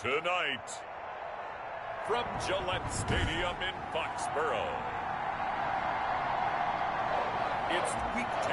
Tonight, from Gillette Stadium in Foxborough, it's Week 10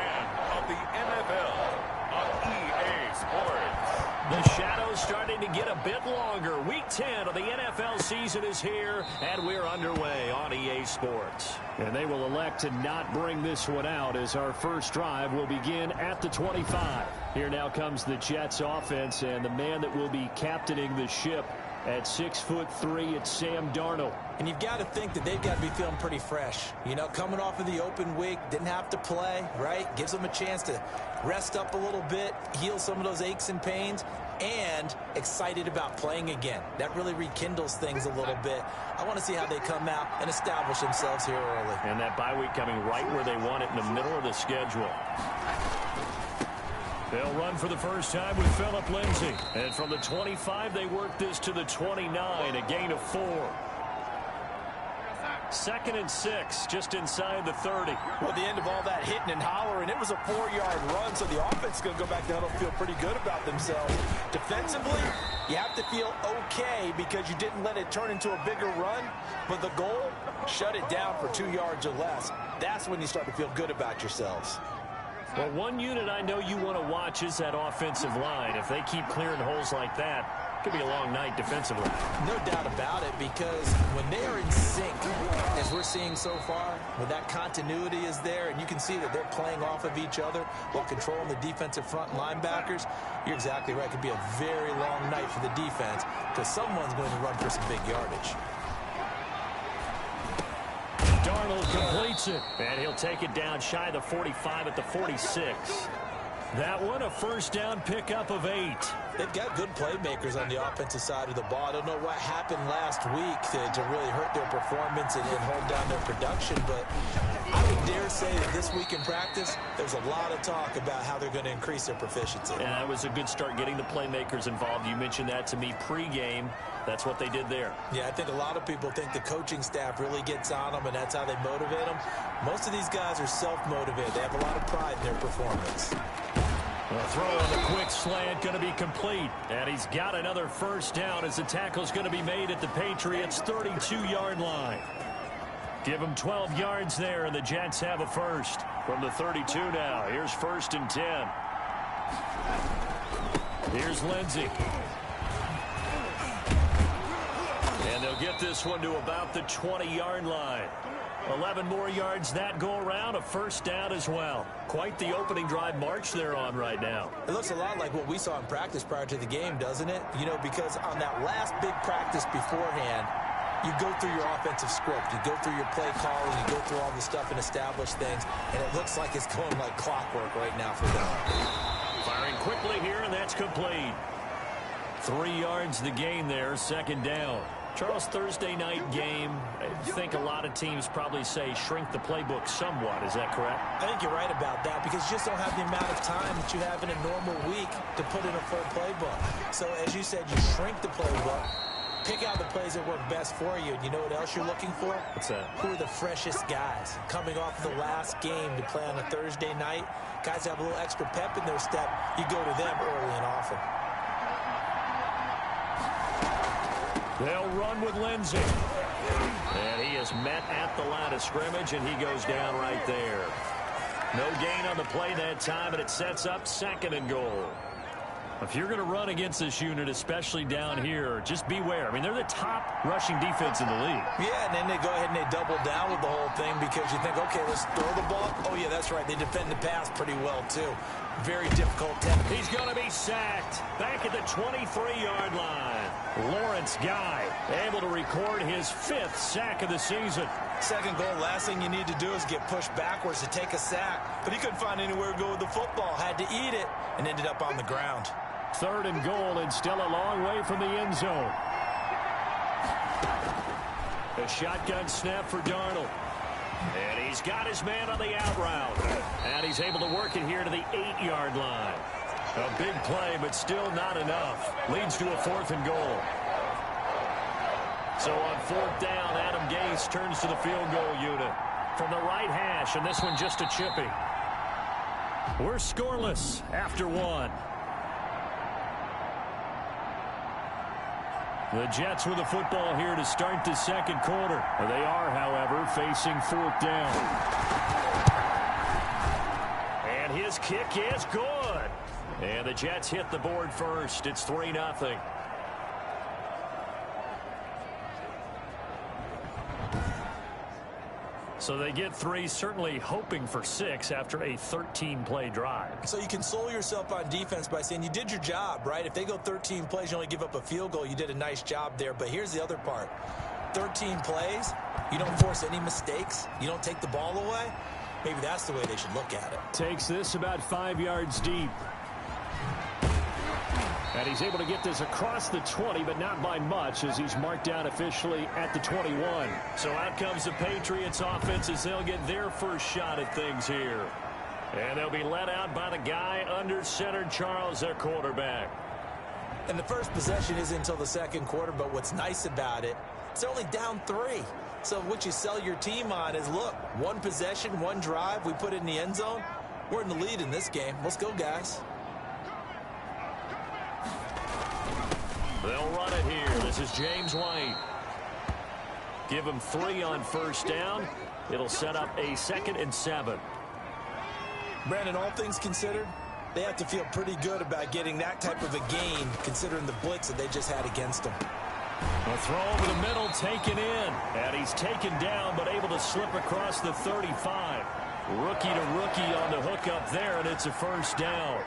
of the NFL on EA Sports. The shadow's starting to get a bit longer. Week 10 of the NFL season is here, and we're underway on EA Sports. And they will elect to not bring this one out as our first drive will begin at the 25. Here now comes the Jets offense, and the man that will be captaining the ship at 6'3", it's Sam Darnold. And you've got to think that they've got to be feeling pretty fresh. You know, coming off of the open week, didn't have to play, right? Gives them a chance to rest up a little bit, heal some of those aches and pains, and excited about playing again. That really rekindles things a little bit. I want to see how they come out and establish themselves here early. And that bye week coming right where they want it, in the middle of the schedule. They'll run for the first time with Phillip Lindsay. And from the 25, they work this to the 29, a gain of 4. 2nd and 6, just inside the 30. Well, at the end of all that hitting and hollering, it was a 4-yard run, so the offense is going to go back down and feel pretty good about themselves. Defensively, you have to feel okay because you didn't let it turn into a bigger run, but the goal, shut it down for 2 yards or less. That's when you start to feel good about yourselves. Well, one unit I know you want to watch is that offensive line. If they keep clearing holes like that, it could be a long night defensively. No doubt about it, because when they are in sync, as we're seeing so far, when that continuity is there, and you can see that they're playing off of each other while controlling the defensive front linebackers, you're exactly right. It could be a very long night for the defense because someone's going to run for some big yardage. Darnold completes it, and he'll take it down shy of the 45 at the 46. That one, a first down pickup of 8. They've got good playmakers on the offensive side of the ball. I don't know what happened last week to really hurt their performance and hold down their production, but I would dare say that this week in practice, there's a lot of talk about how they're going to increase their proficiency. And that was a good start getting the playmakers involved. You mentioned that to me pregame. That's what they did there. Yeah, I think a lot of people think the coaching staff really gets on them, and that's how they motivate them. Most of these guys are self-motivated. They have a lot of pride in their performance. A throw on the quick slant going to be complete. And he's got another first down as the tackle's going to be made at the Patriots' 32-yard line. Give them 12 yards there, and the Jets have a first. From the 32 now, here's 1st and 10. Here's Lindsay. And they'll get this one to about the 20-yard line. 11 more yards that go around, a first down as well. Quite the opening drive march they're on right now. It looks a lot like what we saw in practice prior to the game, doesn't it? You know, because on that last big practice beforehand, you go through your offensive script, you go through your play calling, you go through all the stuff and establish things, and it looks like it's going like clockwork right now for them. Firing quickly here, and that's complete. 3 yards the gain there, 2nd down. Charles, Thursday night game, I think a lot of teams probably say shrink the playbook somewhat. Is that correct? I think you're right about that because you just don't have the amount of time that you have in a normal week to put in a full playbook. So, as you said, you shrink the playbook, pick out the plays that work best for you. And you know what else you're looking for? What's that? Who are the freshest guys coming off the last game to play on a Thursday night? Guys have a little extra pep in their step. You go to them early and often. They'll run with Lindsay. And he is met at the line of scrimmage, and he goes down right there. No gain on the play that time, and it sets up 2nd and goal. If you're going to run against this unit, especially down here, just beware. I mean, they're the top rushing defense in the league. Yeah, and then they go ahead and they double down with the whole thing because you think, okay, let's throw the ball. Oh, yeah, that's right. They defend the pass pretty well, too. Very difficult test. He's going to be sacked back at the 23-yard line. Lawrence Guy able to record his 5th sack of the season. 2nd goal, last thing you need to do is get pushed backwards to take a sack. But he couldn't find anywhere to go with the football. Had to eat it and ended up on the ground. 3rd and goal, and still a long way from the end zone. A shotgun snap for Darnold. And he's got his man on the out route. And he's able to work it here to the 8-yard line. A big play, but still not enough. Leads to a 4th and goal. So on 4th down, Adam Gase turns to the field goal unit. From the right hash, and this one just a chippy. We're scoreless after 1. The Jets with the football here to start the second quarter. They are, however, facing fourth down. And his kick is good. And the Jets hit the board first. It's 3-0. So they get 3, certainly hoping for 6 after a 13-play drive. So you console yourself on defense by saying you did your job, right? If they go 13 plays, you only give up a field goal, you did a nice job there. But here's the other part. 13 plays, you don't force any mistakes, you don't take the ball away. Maybe that's the way they should look at it. Takes this about 5 yards deep. And he's able to get this across the 20, but not by much, as he's marked down officially at the 21. So out comes the Patriots offense as they'll get their first shot at things here. And they'll be let out by the guy under center, Charles, their quarterback. And the first possession isn't until the second quarter, but what's nice about it, it's only down 3. So what you sell your team on is, look, 1 possession, 1 drive, we put it in the end zone. We're in the lead in this game. Let's go, guys. They'll run it here. This is James White. Give him 3 on first down. It'll set up a 2nd and 7. Brandon, all things considered, they have to feel pretty good about getting that type of a gain, considering the blitz that they just had against them. A throw over the middle, taken in. And he's taken down, but able to slip across the 35. Rookie to rookie on the hook up there, and it's a first down.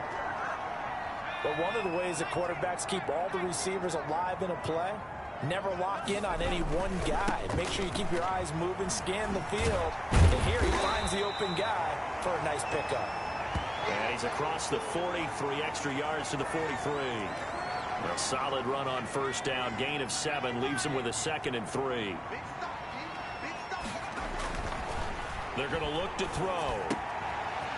But one of the ways that quarterbacks keep all the receivers alive in a play, never lock in on any one guy. Make sure you keep your eyes moving, scan the field. And here he finds the open guy for a nice pickup. And he's across the 40, 3 extra yards to the 43. A solid run on first down, gain of 7, leaves him with a 2nd and 3. They're going to look to throw.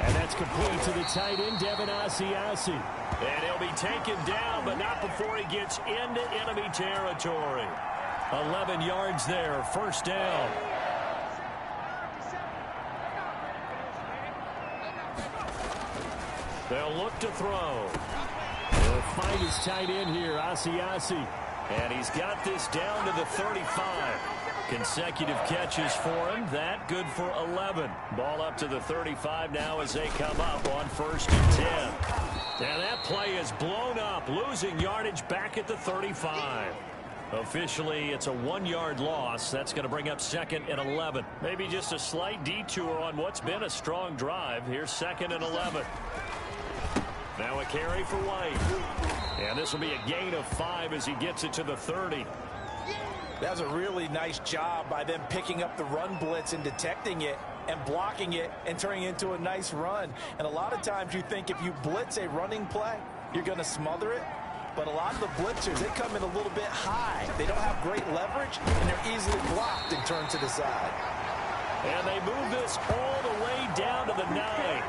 And that's complete to the tight end, Devin Asiasi. And he'll be taken down, but not before he gets into enemy territory. 11 yards there, first down. They'll look to throw. He'll find his tight end here, Asiasi. And he's got this down to the 35. Consecutive catches for him. That good for 11. Ball up to the 35 now as they come up on 1st and 10. And that play is blown up, losing yardage back at the 35. Officially, it's a 1-yard loss. That's going to bring up 2nd and 11. Maybe just a slight detour on what's been a strong drive. Here's 2nd and 11. Now a carry for White. And this will be a gain of 5 as he gets it to the 30. That's a really nice job by them picking up the run blitz and detecting it and blocking it and turning it into a nice run. And a lot of times you think if you blitz a running play, you're going to smother it. But a lot of the blitzers, they come in a little bit high. They don't have great leverage, and they're easily blocked and turned to the side. And they move this all the way down to the 9.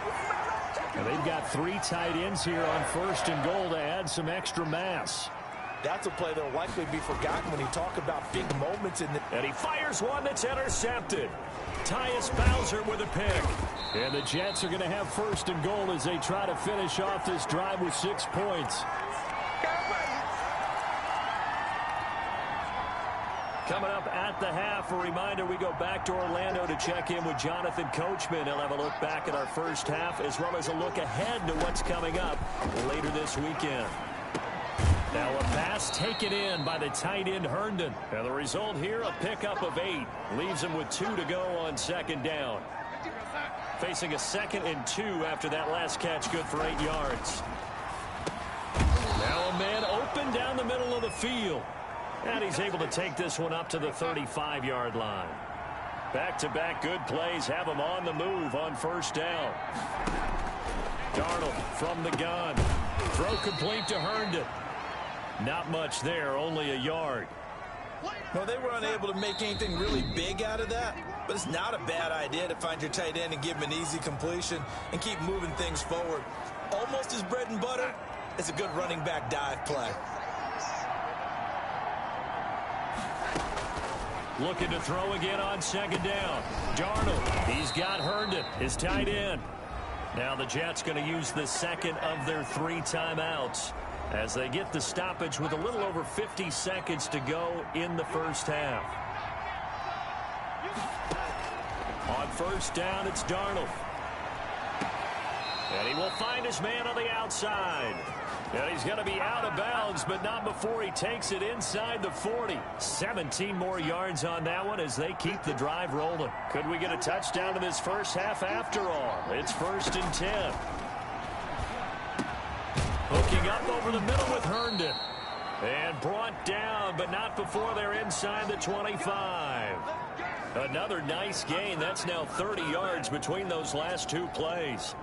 And they've got 3 tight ends here on 1st and goal to add some extra mass. That's a play that will likely be forgotten when you talk about big moments in the... And he fires one that's intercepted. Tyus Bowser with a pick. And the Jets are going to have 1st and goal as they try to finish off this drive with 6 points. Coming up at the half, a reminder, we go back to Orlando to check in with Jonathan Coachman. He'll have a look back at our first half as well as a look ahead to what's coming up later this weekend. Now a pass taken in by the tight end Herndon. And the result here, a pickup of 8. Leaves him with 2 to go on 2nd down. Facing a 2nd and 2 after that last catch, good for 8 yards. Now a man open down the middle of the field. And he's able to take this one up to the 35-yard line. Back-to-back good plays have him on the move on 1st down. Darnold from the gun. Throw complete to Herndon. Not much there, only a yard. Well, they were unable to make anything really big out of that, but it's not a bad idea to find your tight end and give him an easy completion and keep moving things forward. Almost his bread and butter. It's a good running back dive play. Looking to throw again on 2nd down. Darnold, he's got Herndon, his tight end. Now the Jets going to use the 2nd of their 3 timeouts as they get the stoppage with a little over 50 seconds to go in the first half. On first down, it's Darnold. And he will find his man on the outside. And he's going to be out of bounds, but not before he takes it inside the 40. 17 more yards on that one as they keep the drive rolling. Could we get a touchdown in this first half after all? It's 1st and 10. Hooking up over the middle with Herndon. And brought down, but not before they're inside the 25. Another nice gain. That's now 30 yards between those last two plays.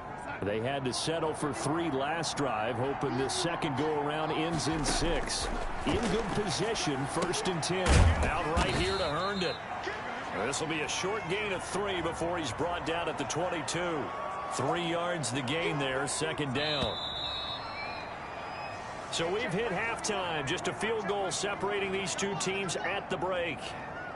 They had to settle for 3 last drive, hoping this second go-around ends in 6. In good position, 1st and 10. Out right here to Herndon. This will be a short gain of 3 before he's brought down at the 22. 3 yards the gain there, 2nd down. So we've hit halftime. Just a field goal separating these two teams at the break.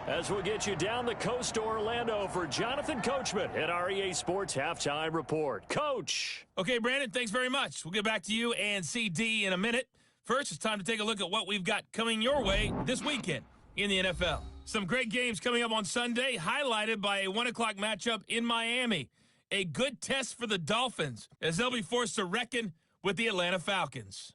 As we'll get you down the coast to Orlando for Jonathan Coachman at our EA Sports Halftime Report. Coach. Okay, Brandon, thanks very much. We'll get back to you and CD in a minute. First, it's time to take a look at what we've got coming your way this weekend in the NFL. Some great games coming up on Sunday, highlighted by a 1 o'clock matchup in Miami. A good test for the Dolphins as they'll be forced to reckon with the Atlanta Falcons.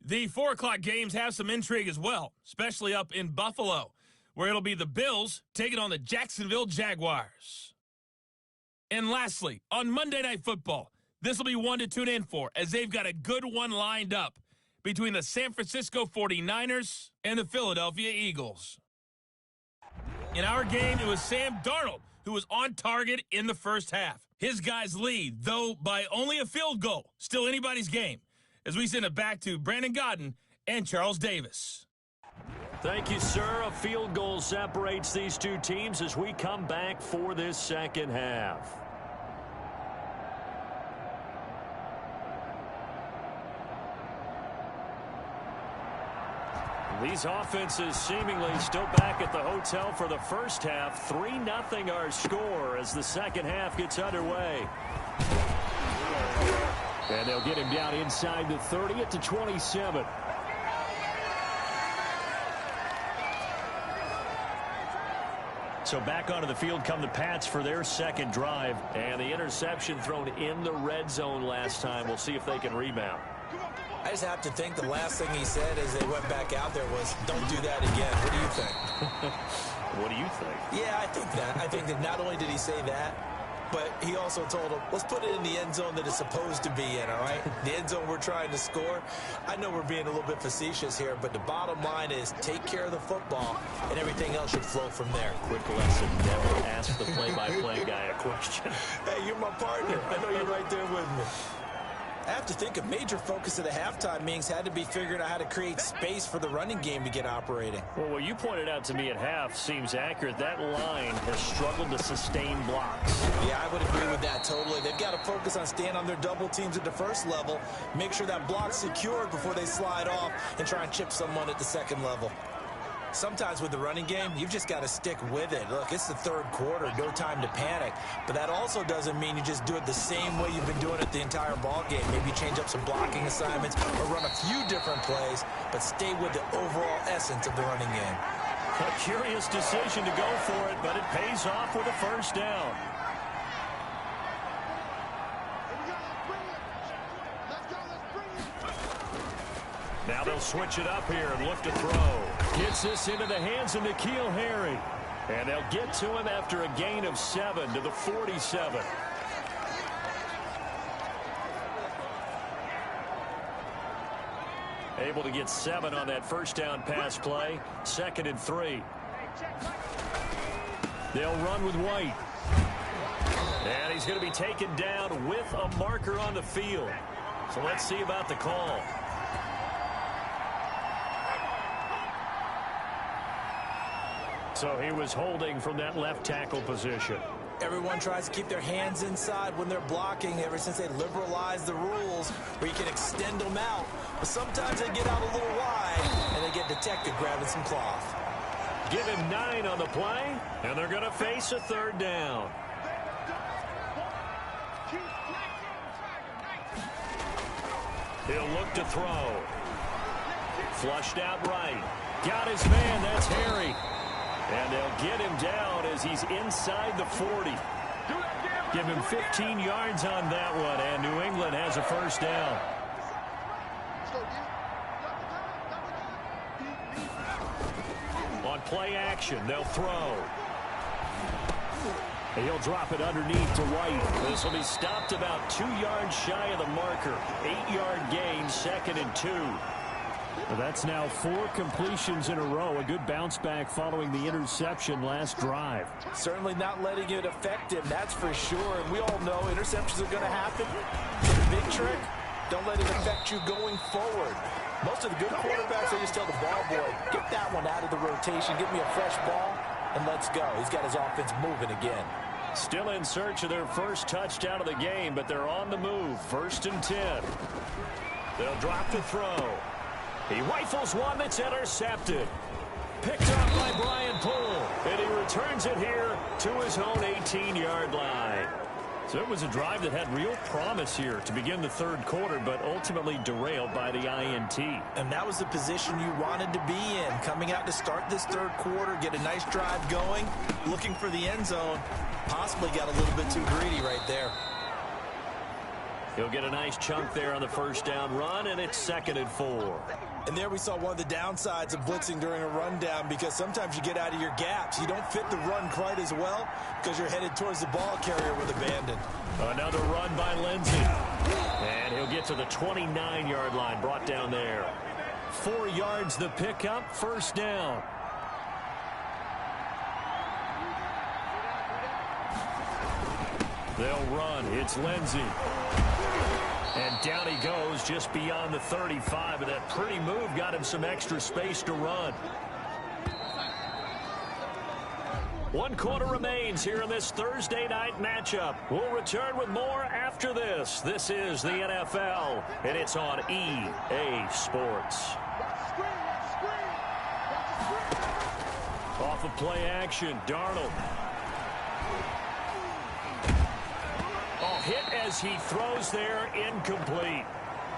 The 4 o'clock games have some intrigue as well, especially up in Buffalo, where it'll be the Bills taking on the Jacksonville Jaguars. And lastly, on Monday Night Football, this will be one to tune in for, as they've got a good one lined up between the San Francisco 49ers and the Philadelphia Eagles. In our game, it was Sam Darnold who was on target in the first half. His guys lead, though by only a field goal. Still anybody's game, as we send it back to Brandon Godden and Charles Davis. Thank you, sir. A field goal separates these two teams as we come back for this second half. These offenses seemingly still back at the hotel for the first half. 3-0 our score as the second half gets underway. And they'll get him down inside the 30 at the 27. So back onto the field come the Pats for their second drive. And the interception thrown in the red zone last time. We'll see if they can rebound. I just have to think the last thing he said as they went back out there was, don't do that again. What do you think? What do you think? Yeah, I think that. I think that not only did he say that, but he also told him, let's put it in the end zone that it's supposed to be in, all right? The end zone we're trying to score. I know we're being a little bit facetious here, but the bottom line is take care of the football, and everything else should flow from there. Quick lesson, never ask the play-by-play guy a question. Hey, you're my partner. I know you're right there with me. I have to think a major focus of the halftime meetings had to be figuring out how to create space for the running game to get operating. Well, what you pointed out to me at half seems accurate. That line has struggled to sustain blocks. Yeah, I would agree with that totally. They've got to focus on staying on their double teams at the first level, make sure that block's secured before they slide off and try and chip someone at the second level. Sometimes with the running game, you've just got to stick with it. Look, it's the third quarter, no time to panic. But that also doesn't mean you just do it the same way you've been doing it the entire ball game. Maybe change up some blocking assignments or run a few different plays, but stay with the overall essence of the running game. A curious decision to go for it, but it pays off with a first down. Now they'll switch it up here and look to throw. Gets this into the hands of N'Keal Harry. And they'll get to him after a gain of 7 to the 47. Able to get 7 on that first down pass play. 2nd and 3. They'll run with White. And he's going to be taken down with a marker on the field. So let's see about the call. So he was holding from that left tackle position. Everyone tries to keep their hands inside when they're blocking ever since they liberalized the rules where you can extend them out. But sometimes they get out a little wide and they get detected grabbing some cloth. Give him 9 on the play, and they're going to face a third down. He'll look to throw. Flushed out right. Got his man. That's Harry. And they'll get him down as he's inside the 40. Give him 15 yards on that one, and New England has a first down. On play action, they'll throw. He'll drop it underneath to White. This will be stopped about 2 yards shy of the marker. 8-yard gain, 2nd and 2. Well, that's now 4 completions in a row. A good bounce back following the interception last drive. Certainly not letting it affect him, that's for sure. And we all know interceptions are going to happen. The big trick, don't let it affect you going forward. Most of the good quarterbacks, they just tell the ball boy, get that one out of the rotation, give me a fresh ball, and let's go. He's got his offense moving again. Still in search of their first touchdown of the game, but they're on the move. 1st and 10. They'll drop to throw. He rifles one that's intercepted. Picked up by Brian Poole. And he returns it here to his own 18-yard line. So it was a drive that had real promise here to begin the 3rd quarter, but ultimately derailed by the INT. And that was the position you wanted to be in. Coming out to start this 3rd quarter, get a nice drive going, looking for the end zone. Possibly got a little bit too greedy right there. He'll get a nice chunk there on the first down run, and it's 2nd and 4. And there we saw one of the downsides of blitzing during a rundown, because sometimes you get out of your gaps. You don't fit the run quite as well because you're headed towards the ball carrier with abandon. Another run by Lindsey. And he'll get to the 29-yard line, brought down there. 4 yards the pickup, first down. They'll run. It's Lindsey. And down he goes just beyond the 35. And that pretty move got him some extra space to run. 1 quarter remains here in this Thursday night matchup. We'll return with more after this. This is the NFL, and it's on EA Sports. Off of play action, Darnold. Hit as he throws there, incomplete.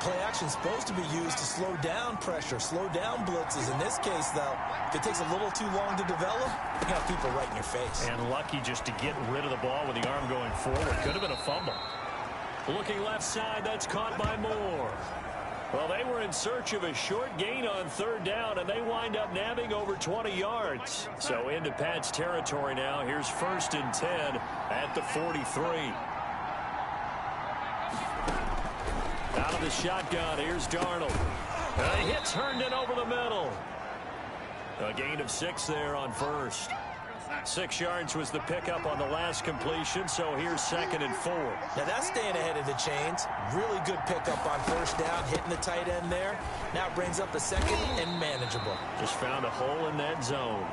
Play action supposed to be used to slow down pressure, slow down blitzes. In this case, though, if it takes a little too long to develop, you got people right in your face. And lucky just to get rid of the ball with the arm going forward. Could have been a fumble. Looking left side, that's caught by Moore. Well, they were in search of a short gain on 3rd down, and they wind up nabbing over 20 yards. So into Pat's territory now. Here's 1st and 10 at the 43. Out of the shotgun, here's Darnold. A hit turned in over the middle. A gain of 6 there on 1st. 6 yards was the pickup on the last completion, so here's 2nd and 4. Now that's staying ahead of the chains. Really good pickup on 1st down, hitting the tight end there. Now it brings up the 2nd and manageable. Just found a hole in that zone.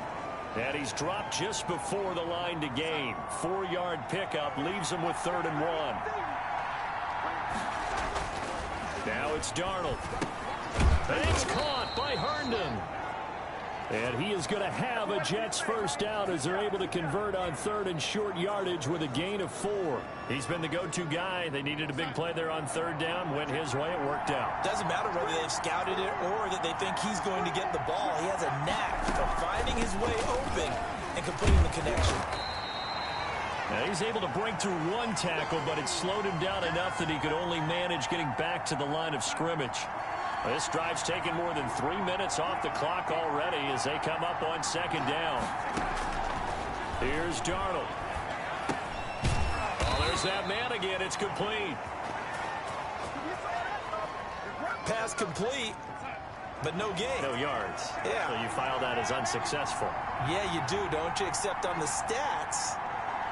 And he's dropped just before the line to gain. 4-yard pickup leaves him with 3rd and 1. Now it's Darnold. And it's caught by Herndon. And he is going to have a Jets first down as they're able to convert on 3rd and short yardage with a gain of 4. He's been the go-to guy. They needed a big play there on 3rd down. Went his way. It worked out. Doesn't matter whether they've scouted it or that they think he's going to get the ball. He has a knack for finding his way open and completing the connection. Now he's able to break through 1 tackle, but it slowed him down enough that he could only manage getting back to the line of scrimmage. This drive's taken more than 3 minutes off the clock already as they come up on 2nd down. Here's Darnold. Oh, there's that man again. It's complete. Pass complete, but no gain. No yards. Yeah. So you file that as unsuccessful. Yeah, you do, don't you? Except on the stats,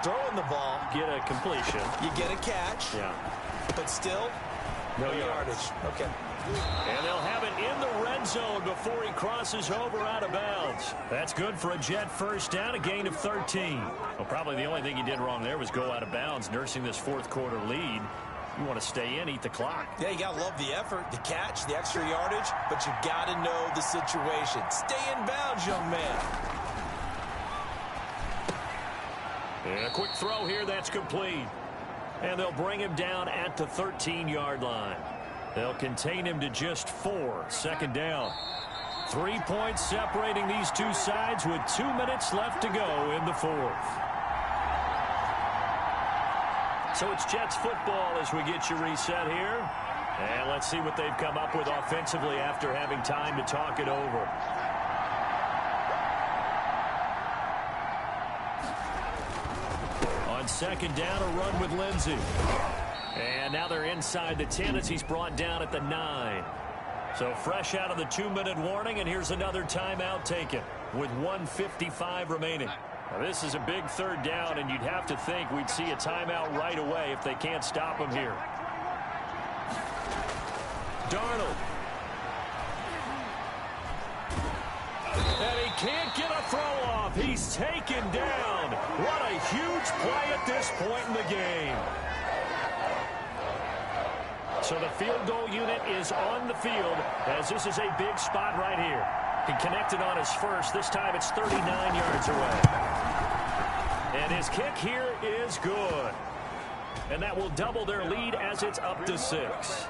throwing the ball, Get a completion. you get a catch, Yeah. but still, No yardage. Okay. And they'll have it in the red zone before he crosses over out of bounds. That's good for a Jet first down, a gain of 13. Well, probably the only thing he did wrong there was go out of bounds, nursing this 4th quarter lead. You want to stay in, eat the clock. Yeah, you got to love the effort, the catch, the extra yardage, but you got to know the situation. Stay in bounds, young man. And a quick throw here, that's complete. And they'll bring him down at the 13-yard line. They'll contain him to just 4. Second down. 3 points separating these two sides with 2 minutes left to go in the fourth. So it's Jets football as we get you reset here. And let's see what they've come up with offensively after having time to talk it over. On second down, a run with Lindsey. And now they're inside the 10 as he's brought down at the 9. So fresh out of the 2-minute warning, and here's another timeout taken with 1:55 remaining. Now this is a big third down, and you'd have to think we'd see a timeout right away if they can't stop him here. Darnold. And he can't get a throw off. He's taken down. What a huge play at this point in the game. So the field goal unit is on the field as this is a big spot right here. He connected on his first. This time it's 39 yards away. And his kick here is good. And that will double their lead as it's up to 6.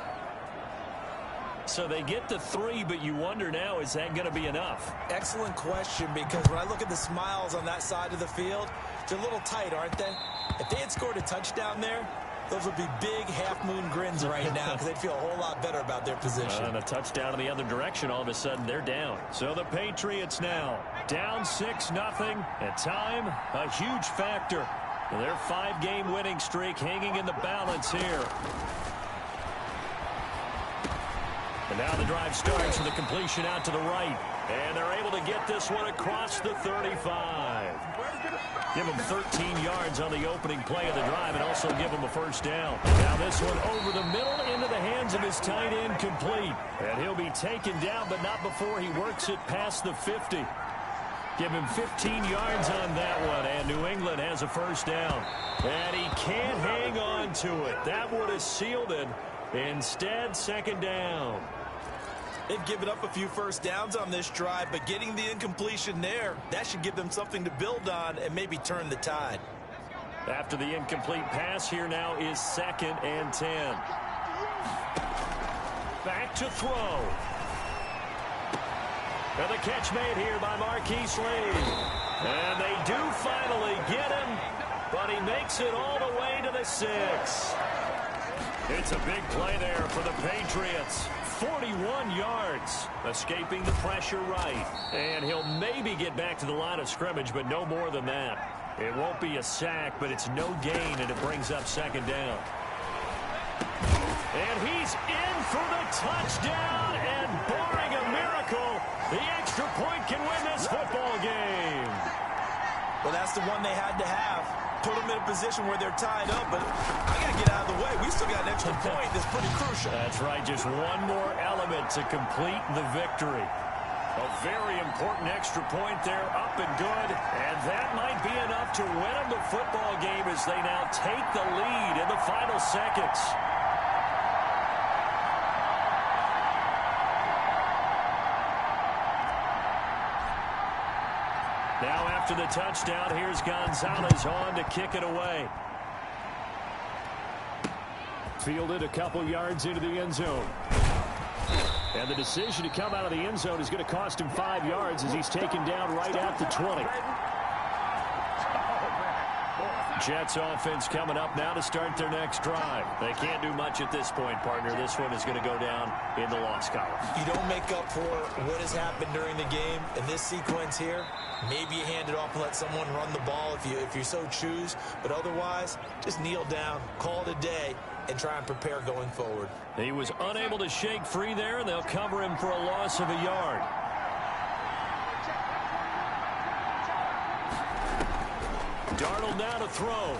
So they get to 3, but you wonder now, is that going to be enough? Excellent question, because when I look at the smiles on that side of the field, they're a little tight, aren't they? If they had scored a touchdown there, those would be big half-moon grins right now because they'd feel a whole lot better about their position. And a touchdown in the other direction, all of a sudden they're down. So the Patriots now down 6-0. At time, a huge factor. Their 5-game winning streak hanging in the balance here. And now the drive starts with a completion out to the right. And they're able to get this one across the 35. Give him 13 yards on the opening play of the drive and also give him a first down. Now this one over the middle into the hands of his tight end, complete. And he'll be taken down, but not before he works it past the 50. Give him 15 yards on that one, and New England has a first down. And he can't hang on to it. That would have sealed it. Instead, second down. They've given up a few first downs on this drive, but getting the incompletion there, that should give them something to build on and maybe turn the tide. After the incomplete pass, here now is 2nd and 10. Back to throw. And the catch made here by Marquise Lee. And they do finally get him, but he makes it all the way to the 6. It's a big play there for the Patriots. 41 yards, escaping the pressure right. And he'll maybe get back to the line of scrimmage, but no more than that. It won't be a sack, but it's no gain, and it brings up second down. And he's in for the touchdown, and barring a miracle, the extra point can win this football game. Well, that's the one they had to have. Put them in a position where they're tied up, but I got to get out of the way. We still got an extra point that's pretty crucial. That's right, just one more element to complete the victory. A very important extra point there, up and good, and that might be enough to win them the football game as they now take the lead in the final seconds. Now after the touchdown, here's Gonzalez on to kick it away. Fielded a couple yards into the end zone. And the decision to come out of the end zone is going to cost him 5 yards as he's taken down right at the 20. Jets offense coming up now to start their next drive. They can't do much at this point, partner. This one is going to go down in the loss column. You don't make up for what has happened during the game in this sequence here. Maybe you hand it off and let someone run the ball if you so choose. But otherwise, just kneel down, call it a day, and try and prepare going forward. He was unable to shake free there, and they'll cover him for a loss of a yard. Darnold now to throw.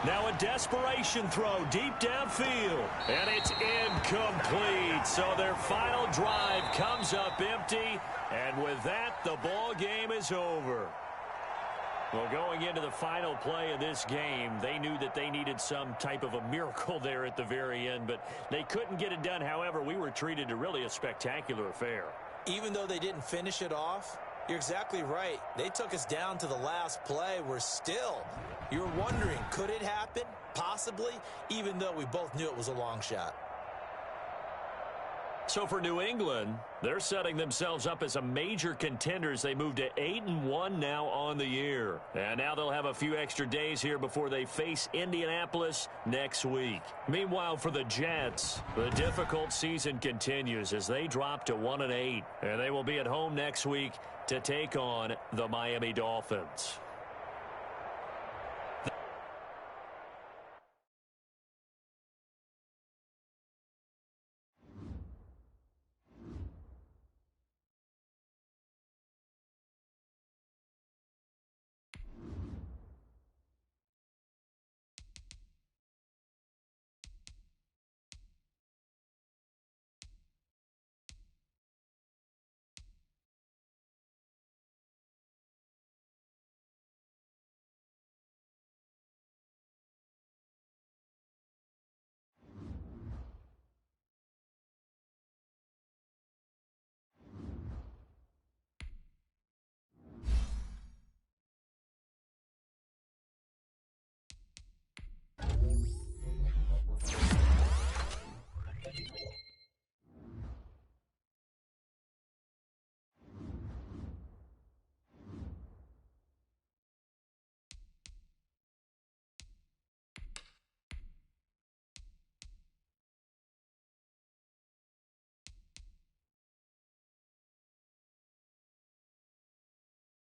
Now a desperation throw deep downfield. And it's incomplete. So their final drive comes up empty. And with that, the ball game is over. Well, going into the final play of this game, they knew that they needed some type of a miracle there at the very end, but they couldn't get it done. However, we were treated to really a spectacular affair. Even though they didn't finish it off, you're exactly right. They took us down to the last play. We're still You're wondering, could it happen? Possibly, even though we both knew it was a long shot. So for New England, they're setting themselves up as a major contender as they move to 8-1 now on the year. And now they'll have a few extra days here before they face Indianapolis next week. Meanwhile, for the Jets, the difficult season continues as they drop to 1-8. And they will be at home next week to take on the Miami Dolphins.